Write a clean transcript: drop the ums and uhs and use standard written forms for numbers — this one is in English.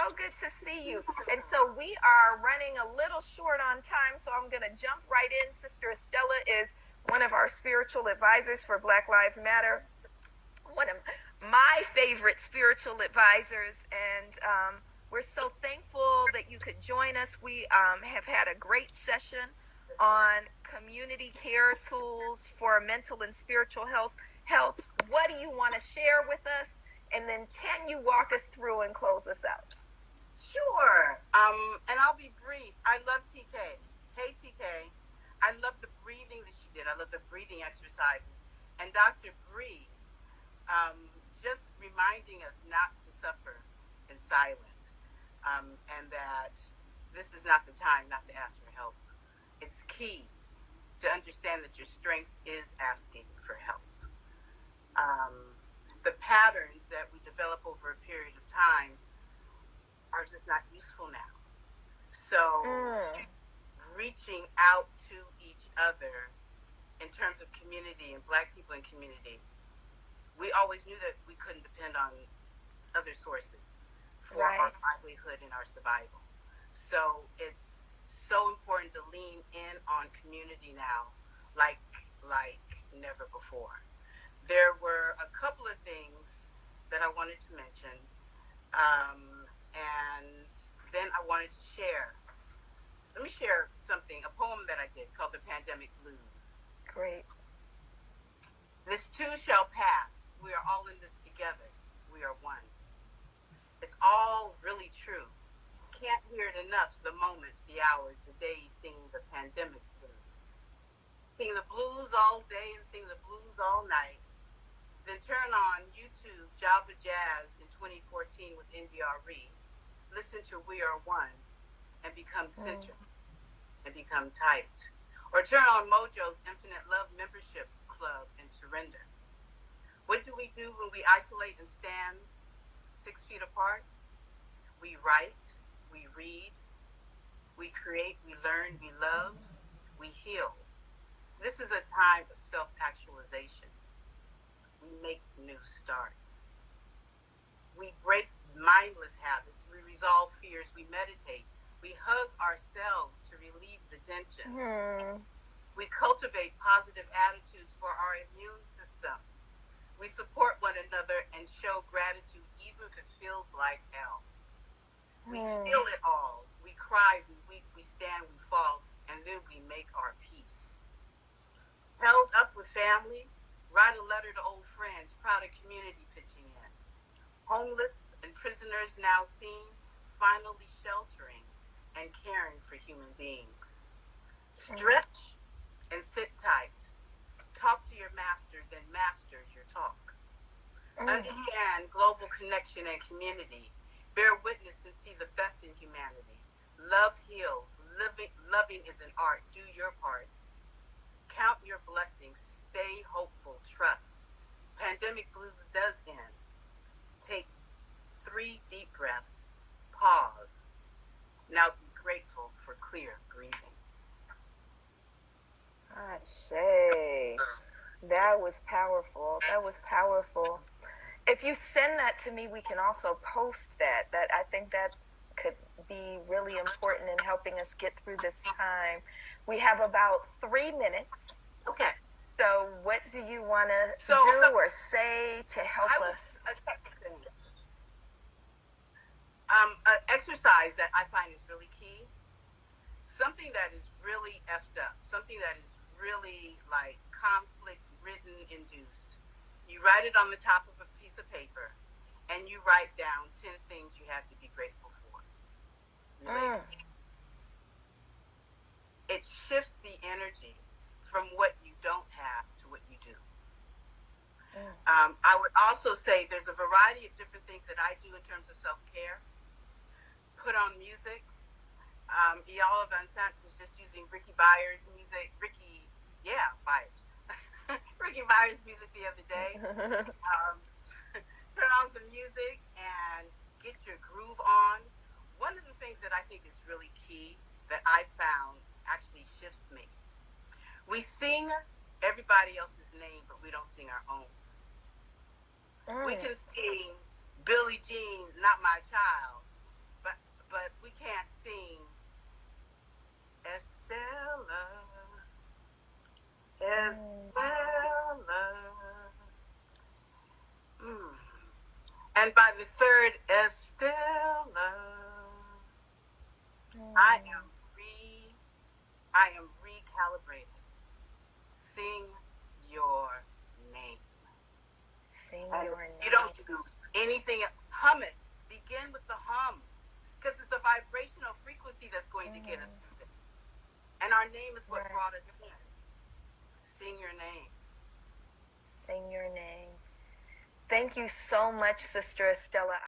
So good to see you. And so we are running a little short on time, so I'm going to jump right in. Sister Estella is one of our spiritual advisors for Black Lives Matter, one of my favorite spiritual advisors, and we're so thankful that you could join us. We have had a great session on community care tools for mental and spiritual health. What do you want to share with us? And then can you walk us through and close us out? Sure. And I'll be brief. I love TK. Hey, TK. I love the breathing that she did. I love the breathing exercises. And Dr. Bree, just reminding us not to suffer in silence, and that this is not the time not to ask for help. It's key to understand that your strength is asking for help. The patterns that we develop over a period of time are just not useful now. So reaching out to each other in terms of community and Black people in community, we always knew that we couldn't depend on other sources for our livelihood and our survival. So it's so important to lean in on community now like never before. There were a couple of things that I wanted to mention, and then I wanted to share. Let me share something, a poem that I did called The Pandemic Blues. Great. This too shall pass. We are all in this together. We are one. It's all really true. Can't hear it enough, the moments, the hours, the days, singing the pandemic blues. Sing the blues all day and sing the blues all night. Then turn on YouTube Java Jazz in 2014 with NDRE. Listen to We Are One and become centered and become tight. Or turn on Mojo's Infinite Love Membership Club and surrender. What do we do when we isolate and stand 6 feet apart? We write, we read, we create, we learn, we love, we heal. This is a time of self-actualization. We make new starts. We break mindless habits. We resolve fears. We meditate. We hug ourselves to relieve the tension. We cultivate positive attitudes for our immune system. We support one another and show gratitude even if it feels like hell. We feel it all. We cry, we weep, we stand, we fall, and then we make our peace. Held up with family, write a letter to old friends, proud of community pitching in. Homeless and prisoners now seen, finally sheltering and caring for human beings. Stretch and sit tight. Talk to your master, then master your talk. Understand global connection and community. Bear witness and see the best in humanity. Love heals. Loving is an art. Do your part. Count your blessings. Stay hopeful. Trust. Pandemic blues does end. Take 3 deep breaths. Pause. Now be grateful for clear breathing. Ashe. That was powerful. That was powerful. If you send that to me, we can also post that. I think that could be really important in helping us get through this time. We have about 3 minutes. Okay. So what do you want to do or say to help us? An exercise that I find is really key. Something that is really effed up. Something that is really like conflict-ridden induced. You write it on the top of a piece of paper, and you write down 10 things you have to be grateful for. It shifts the energy from what you don't have to what you do. I would also say there's a variety of different things that I do in terms of self-care. Put on music. Y'all of Unsant was just using Ricky Byers' music. Ricky Byers' music the other day. Turn on some music and get your groove on. One of the things that I think is really key that I found actually shifts me. We sing everybody else's name, but we don't sing our own. We can sing Billie Jean, Not My Child, sing Estella, Estella. And by the third Estella, I am recalibrated. Sing your name. Sing And your name. You don't do anything. Hum it. Begin with the hum, because it's a vibrational frequency that's going to get us through this. And our name is what brought us in. Sing your name. Sing your name. Thank you so much, Sister Estella.